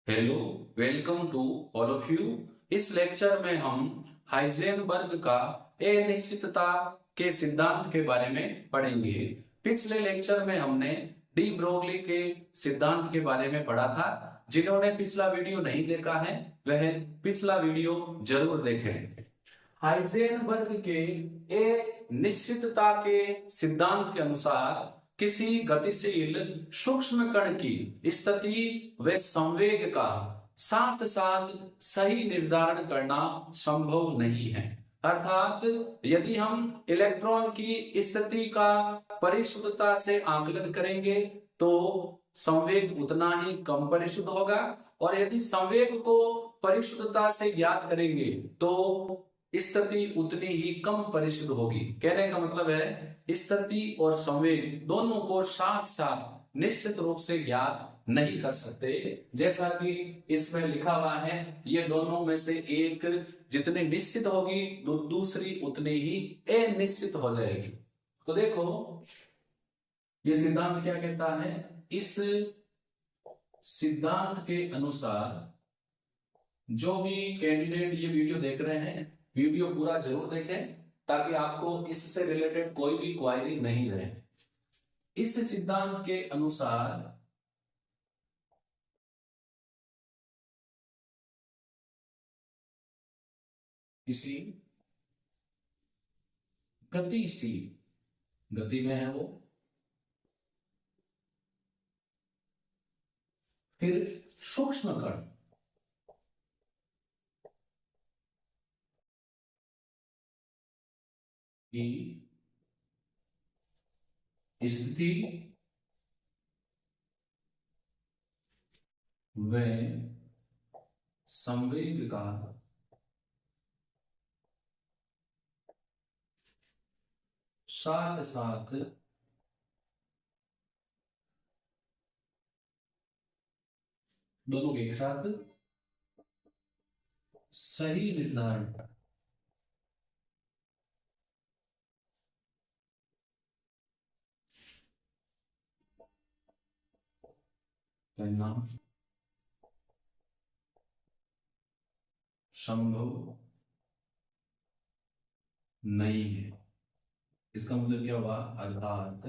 Hello, welcome to all of you. इस lecture में हम हाइजेनबर्ग का अनिश्चितता के सिद्धांत के बारे में पढ़ेंगे। पिछले लेक्चर में हमने डी ब्रोगली के सिद्धांत के बारे में पढ़ा था। जिन्होंने पिछला वीडियो नहीं देखा है वह पिछला वीडियो जरूर देखें। हाइजेनबर्ग के अनिश्चितता के सिद्धांत के अनुसार किसी गतिशील सूक्ष्म कण की स्थिति व संवेग का साथ साथ सही निर्धारण करना संभव नहीं है। अर्थात यदि हम इलेक्ट्रॉन की स्थिति का परिशुद्धता से आकलन करेंगे तो संवेग उतना ही कम परिशुद्ध होगा, और यदि संवेग को परिशुद्धता से ज्ञात करेंगे तो स्थिति उतनी ही कम परिशुद्ध होगी। कहने का मतलब है स्थिति और संवेग दोनों को साथ साथ निश्चित रूप से ज्ञात नहीं कर सकते। जैसा कि इसमें लिखा हुआ है, ये दोनों में से एक जितनी निश्चित होगी दूसरी उतनी ही अनिश्चित हो जाएगी। तो देखो ये सिद्धांत क्या कहता है। इस सिद्धांत के अनुसार जो भी कैंडिडेट ये वीडियो देख रहे हैं, वीडियो पूरा जरूर देखें ताकि आपको इससे रिलेटेड कोई भी क्वायरी नहीं रहे। इस सिद्धांत के अनुसार किसी गतिशील गति में है वो, फिर सूक्ष्म कण की स्थिति व संवेग का साथ साथ दोनों के साथ सही निर्धारण करना संभव नहीं है। इसका मतलब क्या हुआ, अर्थात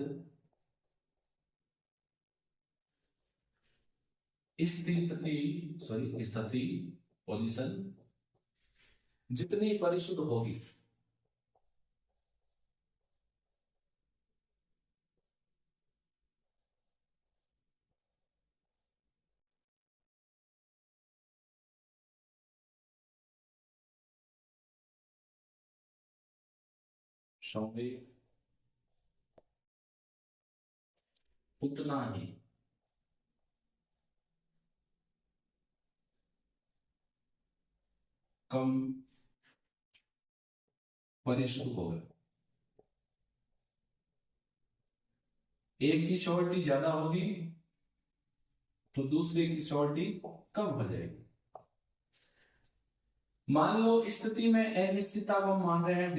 स्थिति पोजीशन जितनी परिशुद्ध होगी संवेग उतना ही कम परिशुद्ध होगा। एक की श्योरिटी ज्यादा होगी तो दूसरे की श्योरिटी कम हो जाएगी। मान लो स्थिति में अनिश्चितता को हम मान रहे हैं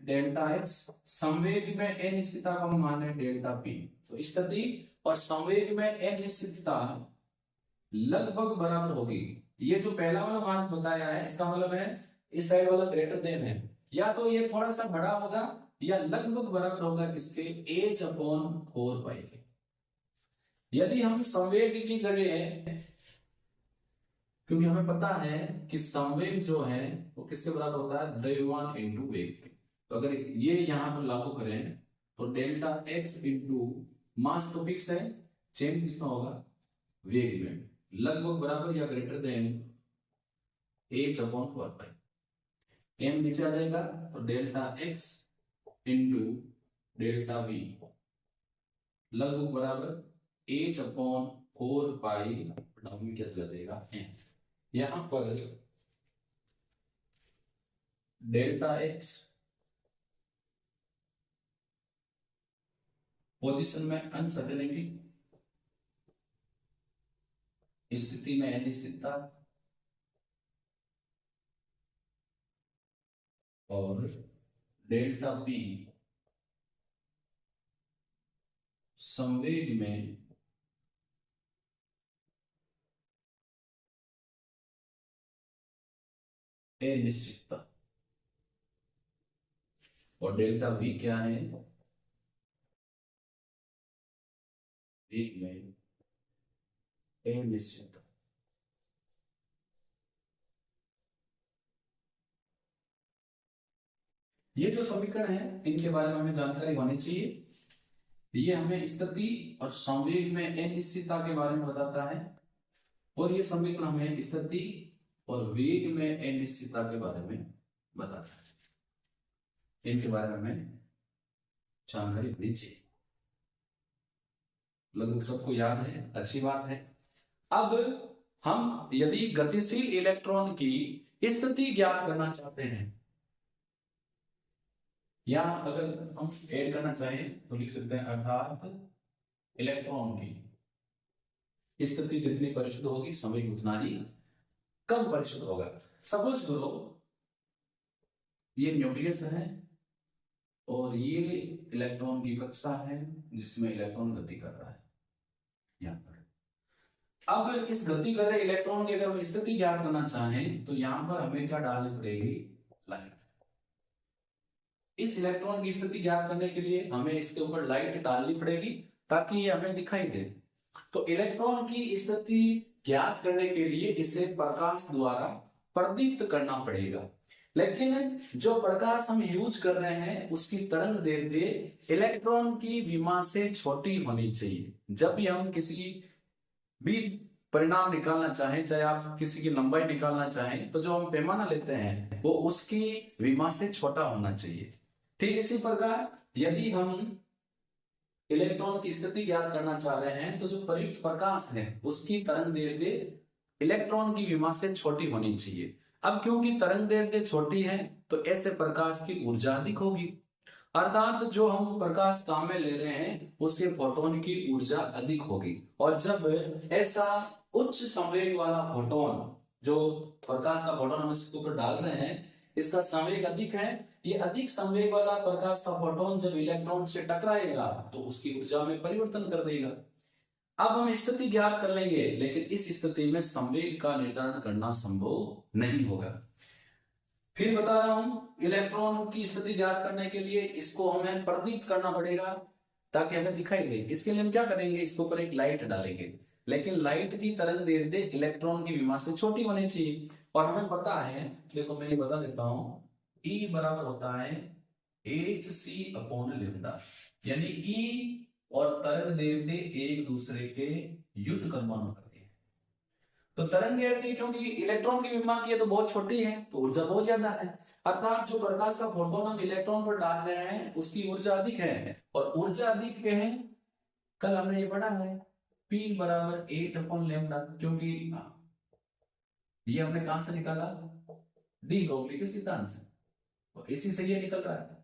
डेल्टा एक्स, संवेग में अनिश्चितता को हम मान रहे हैं डेल्टा पी। तो स्थिति और संवेग में अनिश्चितता लगभग बराबर होगी। ये जो पहला वाला मान बताया है इसका मतलब है इस साइड वाला ग्रेटर देन है, या तो ये थोड़ा सा बड़ा होगा या लगभग बराबर होगा किसके, h/4 के। यदि हम संवेग की जगह, क्योंकि हमें पता है कि संवेग जो है वो किसके बराबर होता है, द्रव्यमान इंटू वेग। तो अगर ये यहां पर लागू करें तो डेल्टा एक्स इंटू मास तो फिक्स है, चेंज किसमें होगा, वेग में, लगभग बराबर या ग्रेटर देन h/4। एम नीचे आ जाएगा तो delta x into delta we लगभग बराबर h/4 डाउन कैसे जाएगा एम। यहां पर डेल्टा एक्स पोजीशन में अनसर्टेनिटी, स्थिति में अनिश्चितता, और डेल्टा पी संवेग में अनिश्चितता। और डेल्टा वी क्या है? वेग में अनिश्चितता। ये जो समीकरण है इनके बारे में हमें जानकारी होनी चाहिए। ये हमें स्थिति और संवेग में अनिश्चितता के बारे में बताता है, और ये समीकरण हमें स्थिति और वेग में अनिश्चितता के बारे में बताता है। इनके बारे में हमें जानकारी होनी चाहिए। लगभग सबको याद है, अच्छी बात है। अब हम यदि गतिशील इलेक्ट्रॉन की स्थिति ज्ञात करना चाहते हैं, या अगर हम ऐड करना चाहें तो लिख सकते हैं अर्थात इलेक्ट्रॉन की स्थिति जितनी परिशुद्ध होगी संवेग उतना ही कम परिशुद्ध होगा। सपोज करो ये न्यूक्लियस है और ये इलेक्ट्रॉन की कक्षा है जिसमें इलेक्ट्रॉन गति कर रहा है। यहां पर अब इस गति कर रहे इलेक्ट्रॉन की अगर हम स्थिति ज्ञात करना चाहें तो यहां पर हमें क्या डालनी पड़ेगी? लाइट। इस इलेक्ट्रॉन की स्थिति ज्ञात करने के लिए हमें इसके ऊपर लाइट डालनी पड़ेगी ताकि ये हमें दिखाई दे। तो इलेक्ट्रॉन की स्थिति ज्ञात करने के लिए इसे प्रकाश द्वारा प्रदीप्त करना पड़ेगा, लेकिन जो प्रकाश हम यूज कर रहे हैं उसकी तरंग दैर्ध्य इलेक्ट्रॉन की विमा से छोटी होनी चाहिए। जब भी हम किसी भी परिणाम निकालना चाहें, चाहे आप किसी की लंबाई निकालना चाहें, तो जो हम पैमाना लेते हैं वो उसकी विमा से छोटा होना चाहिए। ठीक इसी प्रकार यदि हम इलेक्ट्रॉन की स्थिति ज्ञात करना चाह रहे हैं तो जो प्रयुक्त प्रकाश है उसकी तरंग दैर्ध्य इलेक्ट्रॉन की विमा से छोटी होनी चाहिए। अब क्योंकि तरंग दैर्ध्य छोटी है तो ऐसे प्रकाश की ऊर्जा अधिक होगी, अर्थात जो हम प्रकाश काम में ले रहे हैं उसके फोटोन की ऊर्जा अधिक होगी। और जब ऐसा उच्च संवेग वाला फोटोन, जो प्रकाश का फोटोन हम इसके ऊपर डाल रहे हैं, इसका संवेग अधिक है, ये अधिक संवेग वाला प्रकाश का फोटोन जब इलेक्ट्रॉन से टकराएगा तो उसकी ऊर्जा में परिवर्तन कर देगा। अब हम स्थिति ज्ञात कर लेंगे, लेकिन इस स्थिति में संवेग का निर्धारण करना संभव नहीं होगा। फिर बता रहा हूं, इलेक्ट्रॉन की स्थिति ज्ञात करने के लिए इसको हमें प्रदीप्त करना पड़ेगा ताकि हमें दिखाई दे। इसके लिए हम क्या करेंगे? इसके ऊपर एक लाइट डालेंगे, लेकिन लाइट की तरंग दैर्ध्य इलेक्ट्रॉन की विमा से छोटी होनी चाहिए। और हमें पता है, देखो मैं ये बता देता हूं, E बराबर होता है hc/λ, यानी E और तरंग दैर्ध्य एक दूसरे के युद्ध कर्मानुपाती है। तो तरंग दैर्ध्य क्योंकि इलेक्ट्रॉन की विमा की है तो बहुत छोटी है, तो ऊर्जा बहुत ज्यादा है, अर्थात जो प्रकाश का फोटोन हम इलेक्ट्रॉन पर डाल रहे हैं उसकी ऊर्जा अधिक है। और ऊर्जा अधिक है, कल हमने ये पढ़ा है P बराबर h/λ, क्योंकि ये हमने कहां से निकाला? डी ब्रोगली के सिद्धांत से, तो इसी से ये निकल रहा है।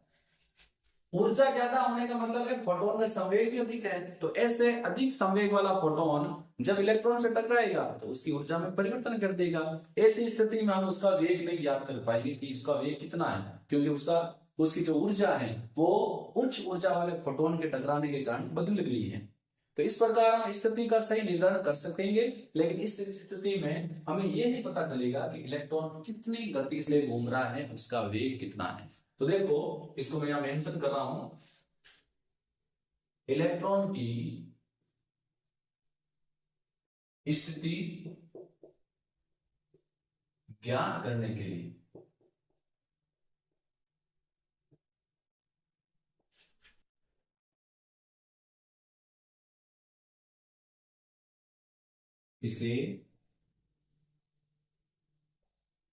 ऊर्जा ज्यादा होने का मतलब है फोटोन में संवेग भी अधिक है, तो ऐसे अधिक संवेग वाला फोटोन जब इलेक्ट्रॉन से टकराएगा तो उसकी ऊर्जा में परिवर्तन कर देगा। ऐसी स्थिति में हम उसका वेग नहीं ज्ञात कर पाएंगे कि उसका वेग कितना है, क्योंकि उसकी जो ऊर्जा है वो उच्च ऊर्जा वाले फोटोन के टकराने के कारण बदल गई है। तो इस प्रकार हम स्थिति का सही निर्धारण कर सकेंगे, लेकिन इस स्थिति में हमें यह नहीं पता चलेगा कि इलेक्ट्रॉन कितनी गति से घूम रहा है, उसका वेग कितना है। तो देखो इसको मैं यहां मेंशन कर रहा हूं, इलेक्ट्रॉन की स्थिति ज्ञात करने के लिए इसे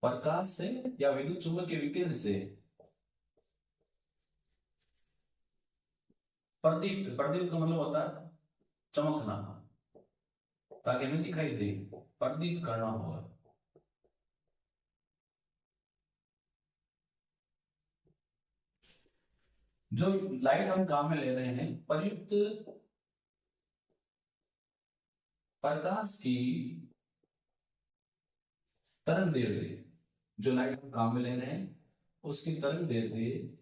प्रकाश से या विद्युत चुंबकीय विकिरण से प्रदीप्त, प्रदीप्त का मतलब होता है चमकना, ताकि हमें दिखाई दे, प्रदीप्त करना होगा। जो लाइट हम काम में ले रहे हैं, प्रयुक्त प्रकाश की तरंग दैर्ध्य, जो लाइट हम काम में ले रहे हैं उसकी तरंग दैर्ध्य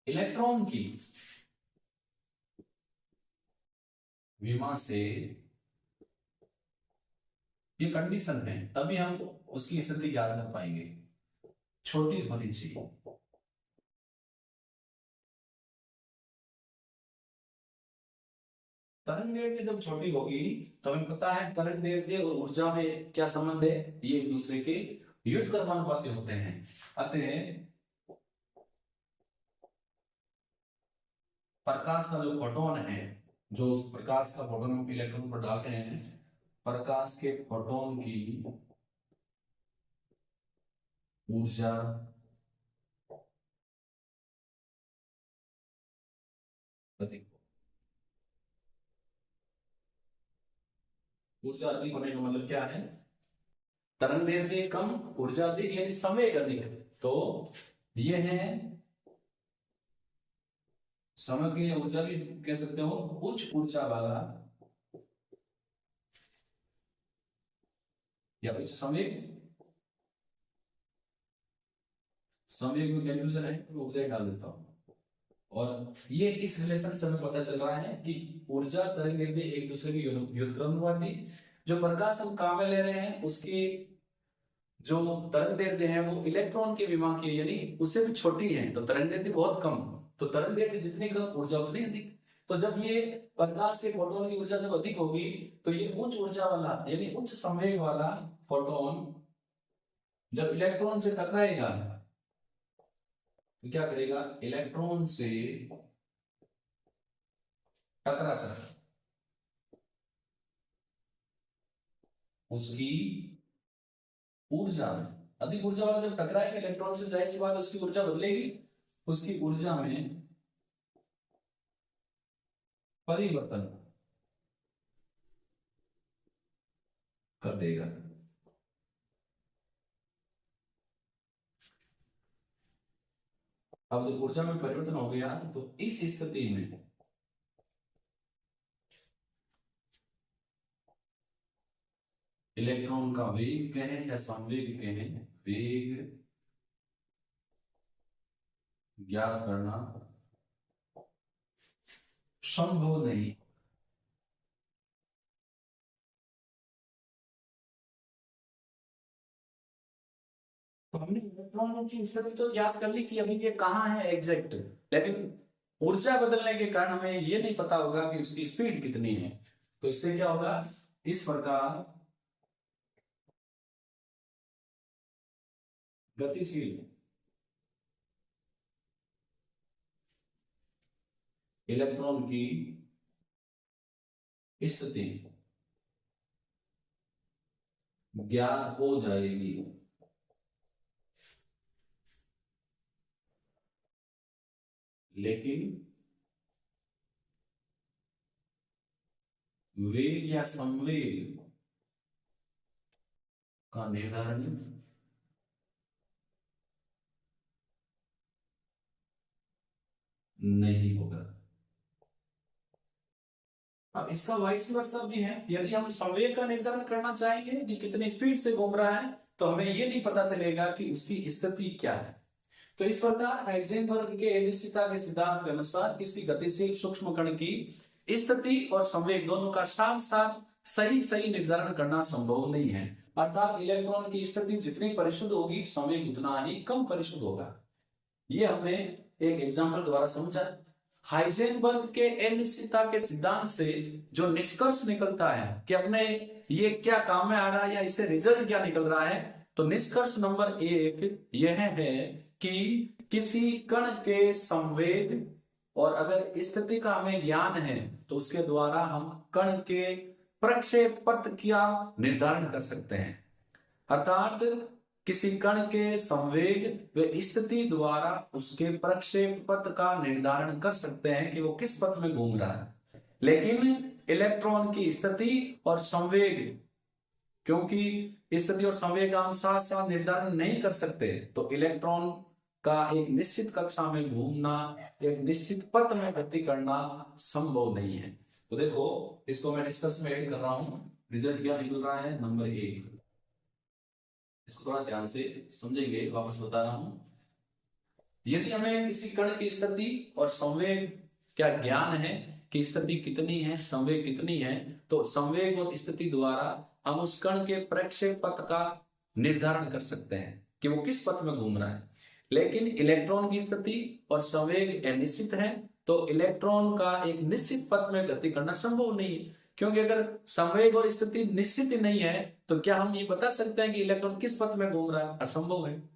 इलेक्ट्रॉन की विमा से ये कंडीशन है, तभी हम उसकी स्थिति याद कर पाएंगे। छोटी होनी चाहिए। तरंग दैर्ध्य जब छोटी होगी तो हमें पता है तरंग दैर्ध्य और ऊर्जा में क्या संबंध है, ये एक दूसरे के व्युत्क्रमानुपाती होते हैं। अतः प्रकाश का जो फोटोन है, जो उस प्रकाश का फोटोन हम इलेक्ट्रॉन पर डालते हैं, प्रकाश के फोटोन की ऊर्जा अधिक, ऊर्जा अधिक होने का मतलब क्या है, तरंग दैर्ध्य कम, ऊर्जा अधिक, यानी संवेग अधिक। तो ये है समय की ऊर्जा भी कह सकते हो उच्च ऊर्जा वाला या उच्च संवेग। संवेग में कैलकुलेशन है तो ऊर्जा डाल देता हूं, और ये इस रिलेशन से हमें पता चल रहा है कि ऊर्जा तरंग दैर्ध्य एक दूसरे के व्युत्क्रमानुपाती। जो प्रकाश हम काम में ले रहे हैं उसकी जो तरंग दैर्ध्य है वो इलेक्ट्रॉन के विमा की, यानी उससे भी छोटी है, तो तरंग दैर्ध्य बहुत कम। तो तरंग दैर्ध्य जितनी कम, ऊर्जा उतनी अधिक। तो जब ये प्रकाश के फोटोन की ऊर्जा जब अधिक होगी तो ये उच्च ऊर्जा वाला यानी उच्च संवेग वाला फोटोन जब इलेक्ट्रॉन से टकराएगा तो क्या करेगा, इलेक्ट्रॉन से टकरा कर उसकी ऊर्जा में, अधिक ऊर्जा वाला जब टकराएगा इलेक्ट्रॉन से, जाहिर सी बात है उसकी ऊर्जा बदलेगी, उसकी ऊर्जा में परिवर्तन कर देगा। अब जब ऊर्जा में परिवर्तन हो गया तो इस स्थिति में इलेक्ट्रॉन का वेग कहें या संवेग कहें, वेग ज्ञात करना संभव नहीं। तो हमने इलेक्ट्रॉन की स्थिति तो याद कर ली कि अभी ये कहाँ है एग्जैक्ट, लेकिन ऊर्जा बदलने के कारण हमें ये नहीं पता होगा कि उसकी स्पीड कितनी है। तो इससे क्या होगा, इस प्रकार गतिशील इलेक्ट्रॉन की स्थिति ज्ञात हो जाएगी, लेकिन वेग या संवेग का निर्धारण नहीं होगा। अब इसका वाइस वर्सा भी है, यदि हम संवेग का निर्धारण करना चाहेंगे कि कितनी स्पीड से घूम रहा है तो हमें यह नहीं पता चलेगा कि उसकी स्थिति क्या है। तो इस प्रकार हाइजेनबर्ग के अनिश्चितता के सिद्धांत के अनुसार किसी गतिशील सूक्ष्म कण की स्थिति और संवेग दोनों का साथ साथ सही सही निर्धारण करना संभव नहीं है। अर्थात इलेक्ट्रॉन की स्थिति जितनी परिशुद्ध होगी संवेग उतना ही कम परिशुद्ध होगा। ये हमने एक एग्जाम्पल द्वारा समझा। हाइजेनबर्ग के अनिश्चितता के सिद्धांत से जो निष्कर्ष निकलता है कि अपने ये क्या काम में आ रहा है या इसे रिजल्ट क्या निकल रहा है, तो निष्कर्ष नंबर 1 यह है कि किसी कण के संवेग और अगर स्थिति का हमें ज्ञान है तो उसके द्वारा हम कण के प्रक्षेपवक्र का निर्धारण कर सकते हैं। अर्थात किसी कण के संवेग व स्थिति द्वारा उसके प्रक्षेप पथ का निर्धारण कर सकते हैं कि वो किस पथ में घूम रहा है। लेकिन इलेक्ट्रॉन की स्थिति और संवेग, क्योंकि स्थिति और संवेग का हम साथ साथ निर्धारण नहीं कर सकते, तो इलेक्ट्रॉन का एक निश्चित कक्षा में घूमना, एक निश्चित पथ में गति करना संभव नहीं है। तो देखो इसको मैं निष्कर्ष में ऐड कर रहा हूं, रिजल्ट क्या निकल रहा है, नंबर 1। इसको थोड़ा ध्यान से समझेंगे, वापस बता रहा हूं। यदि हमें किसी कण की स्थिति और संवेग क्या ज्ञान है कि स्थिति कितनी है, संवेग कितनी है, तो संवेग और स्थिति द्वारा हम उस कण के प्रक्षेप पथ का निर्धारण कर सकते हैं कि वो किस पथ में घूम रहा है। लेकिन इलेक्ट्रॉन की स्थिति और संवेग अनिश्चित है, तो इलेक्ट्रॉन का एक निश्चित पथ में गति करना संभव नहीं है। क्योंकि अगर संवेग और स्थिति निश्चित ही नहीं है तो क्या हम ये बता सकते हैं कि इलेक्ट्रॉन किस पथ में घूम रहा है? असंभव है।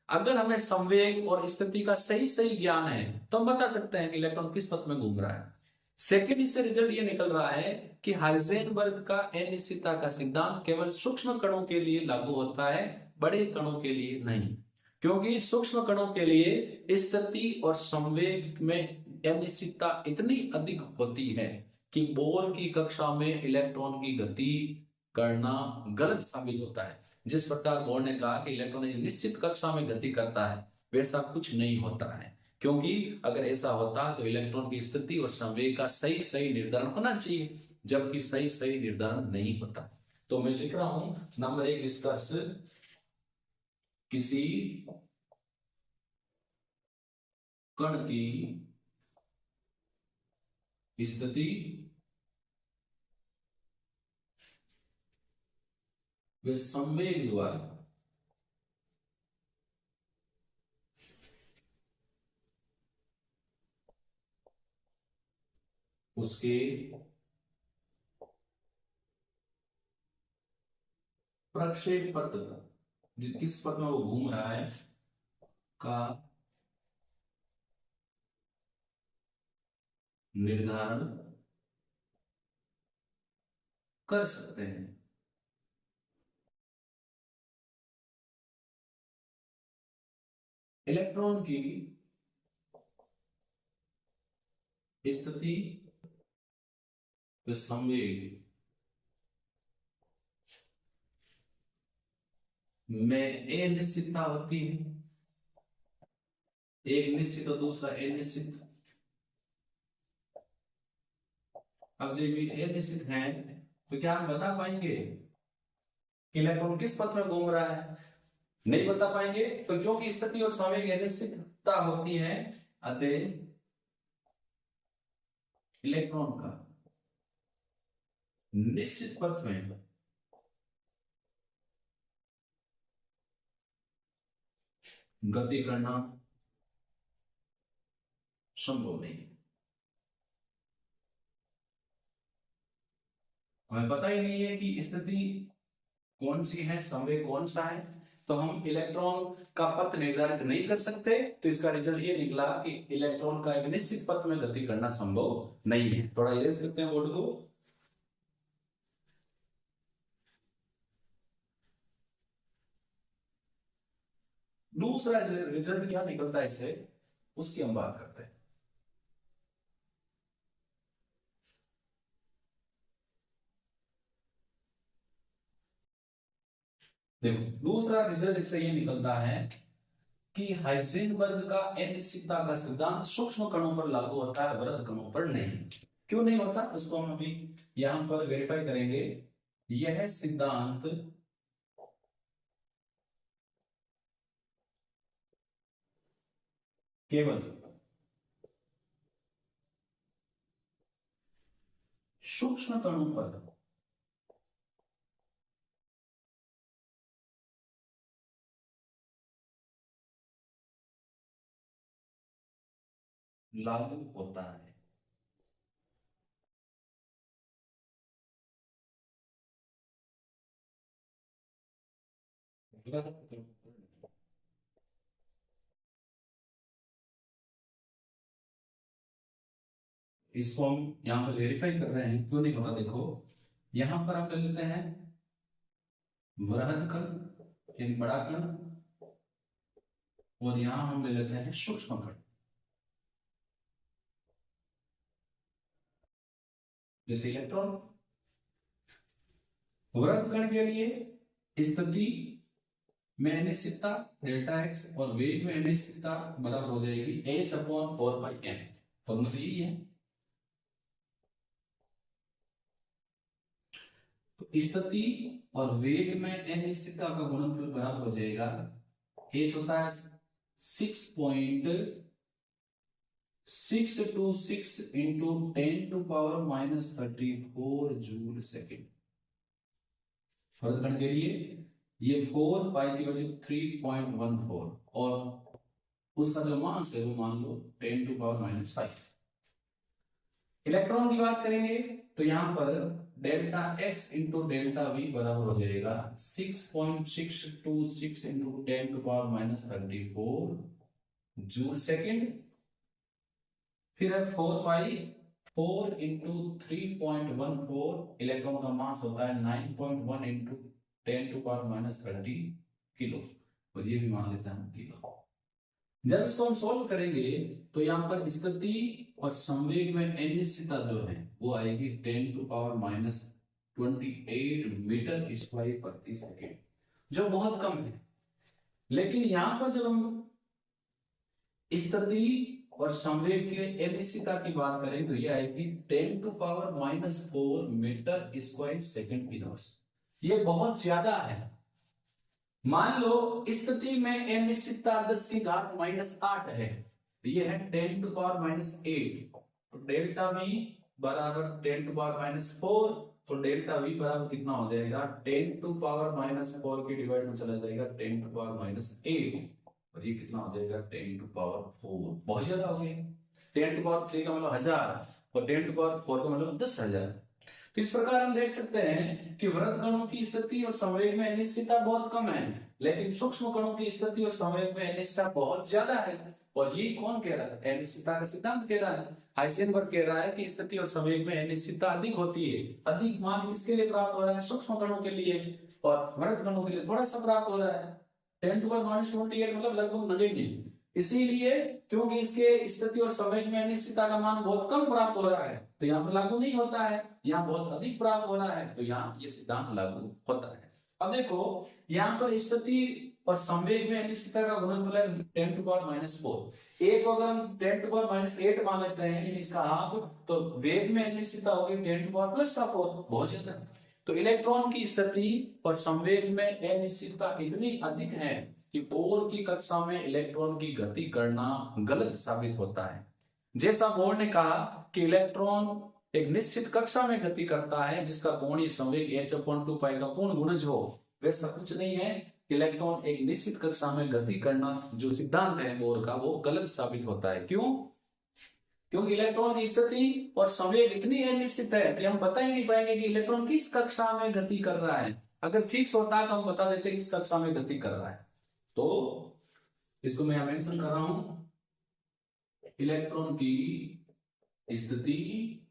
अगर हमें संवेग और स्थिति का सही सही ज्ञान है तो हम बता सकते हैं कि इलेक्ट्रॉन किस पथ में घूम रहा है। सेकेंड, इससे रिजल्ट ये निकल रहा है कि हाइजेनबर्ग का अनिश्चितता का सिद्धांत केवल सूक्ष्म कणों के लिए लागू होता है, बड़े कणों के लिए नहीं। क्योंकि सूक्ष्म कणों के लिए स्थिति और संवेग में अनिश्चितता इतनी अधिक होती है कि बोर की कक्षा में इलेक्ट्रॉन की गति करना गलत साबित होता है। जिस प्रकार बोर ने कहा कि इलेक्ट्रॉन निश्चित कक्षा में गति करता है, वैसा कुछ नहीं होता है। क्योंकि अगर ऐसा होता तो इलेक्ट्रॉन की स्थिति और संवेग का सही सही निर्धारण होना चाहिए, जबकि सही सही निर्धारण नहीं होता। तो मैं लिख रहा हूं नंबर 1 निष्कर्ष, किसी कण की स्थिति व संवेग द्वारा उसके प्रक्षेप पथ, किस पथ में वो घूम रहा है, का निर्धारण कर सकते हैं। इलेक्ट्रॉन की स्थिति व संवेग में अनिश्चितता होती है, एक निश्चित और दूसरा अनिश्चित। अब जब ये अनिश्चित है तो क्या हम बता पाएंगे कि इलेक्ट्रॉन किस पथ में घूम रहा है? नहीं बता पाएंगे। तो क्योंकि स्थिति और संवेग अनिश्चितता होती है, अतः इलेक्ट्रॉन का निश्चित पथ में गति करना संभव नहीं। हमें पता ही नहीं है कि स्थिति कौन सी है, संवेग कौन सा है, तो हम इलेक्ट्रॉन का पथ निर्धारित नहीं कर सकते। तो इसका रिजल्ट ये निकला कि इलेक्ट्रॉन का एक निश्चित पथ में गति करना संभव नहीं है। थोड़ा इरेज करते हैं बोर्ड को। दूसरा रिजल्ट क्या निकलता है इससे, उसकी हम बात करते हैं। देखो, दूसरा रिजल्ट इससे ये निकलता है कि हाइजेनबर्ग का अनिश्चितता का सिद्धांत सूक्ष्म कणों पर लागू होता है, बृहद कणों पर नहीं। क्यों नहीं होता उसको हम अभी यहां पर वेरीफाई करेंगे। यह सिद्धांत केवल सूक्ष्म कणों पर लागू होता है। इसको हम यहां पर वेरीफाई कर रहे हैं, क्यों नहीं होता। देखो, यहां पर हम ले लेते हैं बृहद कण यानी बड़ा कण, और यहां हम ले लेते हैं सूक्ष्म कण। जैसे इलेक्ट्रॉन, वृहद कण के लिए स्थिति में अनिश्चितता डेल्टा एक्स और वेग में अनिश्चितता बराबर हो जाएगी h/4πn। तो मतलब यही है। तो स्थिति और वेग में अनिश्चितता का गुणनफल बराबर हो जाएगा, h होता है 6.626 इंटू 10⁻⁻34 जूल सेकेंड। वृत्तखंड के लिए ये 4 पाई की वैल्यू 3.14 और उसका जो मास है वो मान लो 10⁻⁵। इलेक्ट्रॉन की बात करेंगे तो यहाँ पर delta x into delta we बराबर हो जाएगा 6.626 इंटू 10⁻34 जूल सेकेंड। फिर है 4 पाई 4 इंटू 3.14, इलेक्ट्रॉन का मास होता है 9.1 इंटू 10⁻30 किलो, और ये भी मान लेते हैं किलो। जब इसको हम सोल्व करेंगे तो यहाँ पर स्थिति और संवेग में अनिश्चितता जो है वो आएगी 10⁻28 मीटर स्क्वायर प्रति सेकेंड, जो बहुत कम है। लेकिन यहाँ पर जब हम स्थिति और संवेग के अनिश्चितता की बात करें तो यह आएगी 10⁻⁴ मीटर स्क्वायर सेकेंड इनवर्स। ये बहुत ज्यादा है। मान लो स्थिति में अनिश्चितता 10⁻⁻8 है, ये है 10⁻⁸। तो डेल्टा वी बराबर 10⁻⁴, तो डेल्टा वी बराबर कितना हो जाएगा 10⁻⁴ के डिवाइड में चला जाएगा 10⁻⁸, और ये कितना हो जाएगा 10⁻⁴। बहुत ज्यादा हो गया। 10⁻3 का मतलब 1000 और 10⁻⁴ का मतलब 10,000। तो इस प्रकार हम देख सकते हैं कि वृत्त कणों की स्थिति और संवेग में अनिश्चितता बहुत कम है, लेकिन सूक्ष्म कणों की स्थिति और संवेग में अनिश्चितता बहुत ज्यादा है। और ये कौन कह रहा है? अनिश्चितता का सिद्धांत कह रहा है। हाइजेनबर्ग कह रहा है कि स्थिति और संवेग में अनिश्चितता अधिक होती है। अधिक मान किसके लिए प्राप्त हो रहा है? सूक्ष्म कणों के लिए, और वृत्त कणों के लिए थोड़ा सा प्राप्त हो रहा है। 10⁻28 मतलब लगभग नगण्य। इसीलिए क्योंकि इसके स्थिति और संवेग में अनिश्चितता का मान बहुत कम प्राप्त हो रहा है, तो यहाँ पर लागू नहीं होता है। यहाँ बहुत अधिक प्राप्त हो रहा है, तो यहाँ ये सिद्धांत लागू होता है। अब देखो यहाँ पर स्थिति और संवेग में अनिश्चितता का गुणनफल है 10⁻⁴। एक को अगर हम 10⁻8 मान लेते हैं, इसका हाफ, तो वेग में अनिश्चितता होगी 10⁻+4, बहुत ज्यादा। तो इलेक्ट्रॉन की स्थिति और संवेग में अनिश्चितता इतनी अधिक है कि बोर की कक्षा में इलेक्ट्रॉन की गति करना गलत साबित होता है। जैसा बोर ने कहा कि इलेक्ट्रॉन एक निश्चित कक्षा में गति करता है जिसका कोणीय संवेग h/2 पाई का पूर्ण गुणज हो, वैसा कुछ नहीं है। इलेक्ट्रॉन एक निश्चित कक्षा में गति करना जो सिद्धांत है बोर का, वो गलत साबित होता है। क्यों? क्योंकि इलेक्ट्रॉन की स्थिति और संवेग इतनी अनिश्चित है कि हम बता ही नहीं पाएंगे कि इलेक्ट्रॉन किस कक्षा में गति कर रहा है। अगर फिक्स होता है तो हम बता देते किस कक्षा में गति कर रहा है। तो इसको मैं यहां मेंशन कर रहा हूं, इलेक्ट्रॉन की स्थिति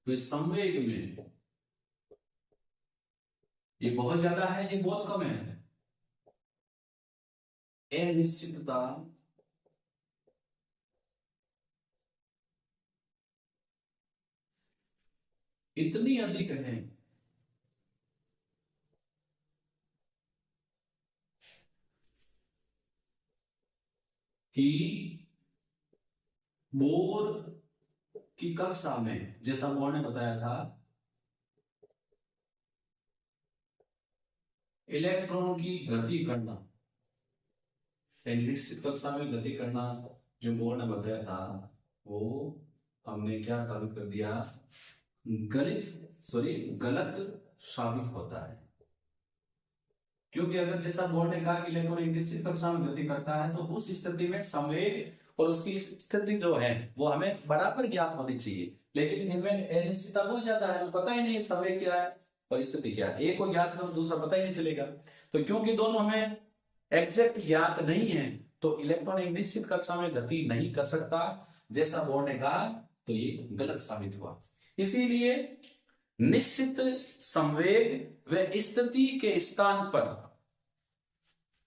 व संवेग में ये बहुत ज्यादा है, ये बहुत कम है। अनिश्चितता इतनी अधिक है कि बोर की कक्षा में, जैसा बोर ने बताया था, इलेक्ट्रॉन की गति करना, निश्चित कक्षा में गति करना जो बोर ने बताया था, वो हमने क्या साबित कर दिया? गलत साबित होता है। क्योंकि अगर जैसा बोर ने कहा कि इलेक्ट्रॉन एक निश्चित कक्षा में गति करता है, तो उस स्थिति में संवेग और उसकी स्थिति जो है वो हमें बराबर ज्ञात होनी चाहिए। लेकिन इनमें अनिश्चितता बहुत ज्यादा है, पता ही नहीं संवेग क्या है और स्थिति क्या है। एक को ज्ञात करो, दूसरा पता ही नहीं चलेगा। तो क्योंकि दोनों हमें एग्जैक्ट ज्ञात नहीं है, तो इलेक्ट्रॉन एक निश्चित कक्षा में गति नहीं कर सकता जैसा बोर ने कहा, तो ये गलत साबित हुआ। इसीलिए निश्चित संवेग व स्थिति के स्थान पर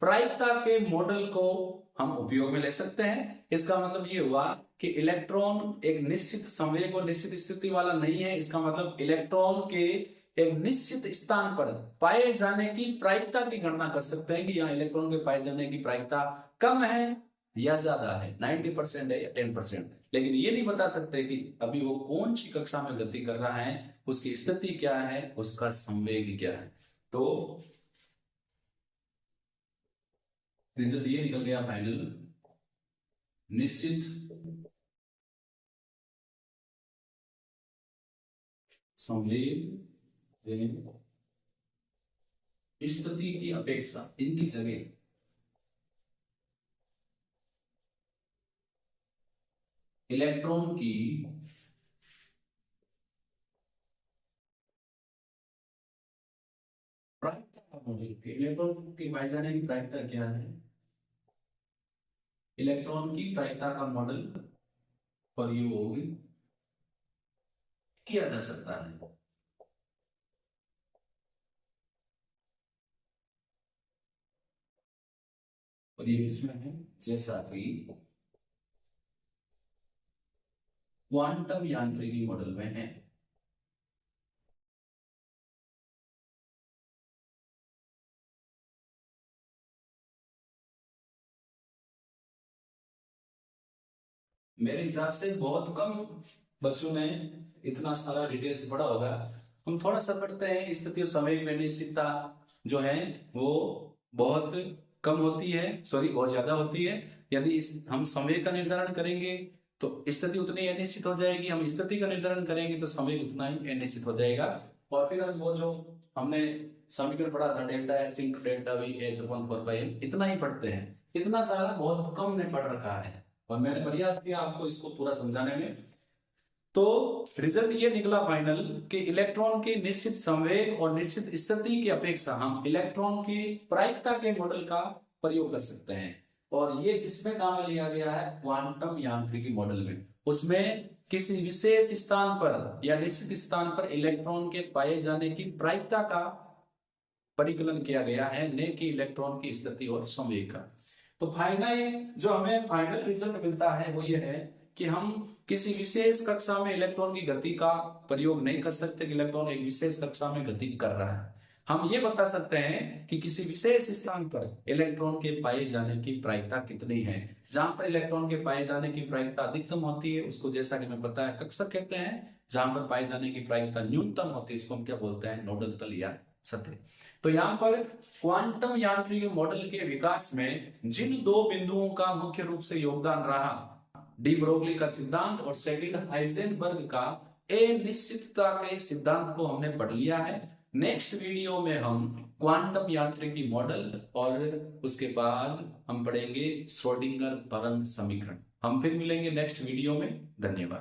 प्रायिकता के मॉडल को हम उपयोग में ले सकते हैं। इसका मतलब ये हुआ कि इलेक्ट्रॉन एक निश्चित संवेग और निश्चित स्थिति वाला नहीं है। इसका मतलब इलेक्ट्रॉन के एक निश्चित स्थान पर पाए जाने की प्रायिकता की गणना कर सकते हैं कि यहाँ इलेक्ट्रॉन के पाए जाने की प्रायिकता कम है या ज्यादा है, 90% है या 10%। लेकिन ये नहीं बता सकते कि अभी वो कौन सी कक्षा में गति कर रहा है, उसकी स्थिति क्या है, उसका संवेग क्या है। तो रिजल्ट ये निकल गया फाइनल, निश्चित संवेग स्थिति की अपेक्षा इनकी जगह इलेक्ट्रॉन की प्रायिकता का मॉडल, इलेक्ट्रॉन की पाए जाने की प्रायिकता क्या है, इलेक्ट्रॉन की प्रायिकता का मॉडल प्रयोग किया जा सकता है। और ये इसमें है जैसा कि क्वांटम यांत्रिकी मॉडल में है। मेरे हिसाब से बहुत कम बच्चों ने इतना सारा डिटेल से पढ़ा होगा। हम थोड़ा सा पढ़ते हैं। स्थिति और संवेग में अनिश्चितता जो है वो बहुत कम होती है, सॉरी बहुत ज्यादा होती है। यदि हम संवेग का निर्धारण करेंगे तो स्थिति उतनी अनिश्चित हो जाएगी, हम स्थिति का निर्धारण करेंगे तो संवेग उतना ही अनिश्चित हो जाएगा। और फिर वो जो हमने समीकरण पढ़ा था delta x into delta V H upon 4 इतना ही पढ़ते हैं। इतना सारा बहुत कम ने पढ़ रखा है और मैंने प्रयास किया आपको इसको पूरा समझाने में। तो रिजल्ट ये निकला फाइनल कि इलेक्ट्रॉन के निश्चित संवेग और निश्चित स्थिति की अपेक्षा हम इलेक्ट्रॉन की प्रायिकता के मॉडल का प्रयोग कर सकते हैं। और ये किसमें काम में लिया गया है, क्वांटम यांत्रिकी मॉडल में। उसमें किसी विशेष स्थान पर या निश्चित स्थान पर इलेक्ट्रॉन के पाए जाने की प्रायिकता का परिकलन किया गया है, न कि इलेक्ट्रॉन की स्थिति और संवेग का। तो फाइनल जो हमें फाइनल रिजल्ट मिलता है वो ये है कि हम किसी विशेष कक्षा में इलेक्ट्रॉन की गति का प्रयोग नहीं कर सकते कि इलेक्ट्रॉन एक विशेष कक्षा में गति कर रहा है। हम ये बता सकते हैं कि किसी विशेष स्थान पर इलेक्ट्रॉन के पाए जाने की प्रायिकता कितनी है। जहां पर इलेक्ट्रॉन के पाए जाने की प्रायिकता अधिकतम होती है उसको जैसा कि मैं बताया कक्षक कहते हैं। जहां पर पाए जाने की प्रायिकता न्यूनतम होती है उसको हम क्या बोलते हैं, नोडल तल या सतह। तो यहाँ पर क्वांटम यांत्रिकी मॉडल के विकास में जिन दो बिंदुओं का मुख्य रूप से योगदान रहा, डी ब्रोगली का सिद्धांत और सेकंड हाइजेनबर्ग का अनिश्चितता के सिद्धांत को हमने पढ़ लिया है। नेक्स्ट वीडियो में हम क्वांटम यांत्रिकी मॉडल और उसके बाद हम पढ़ेंगे श्रोडिंगर तरंग समीकरण। हम फिर मिलेंगे नेक्स्ट वीडियो में। धन्यवाद।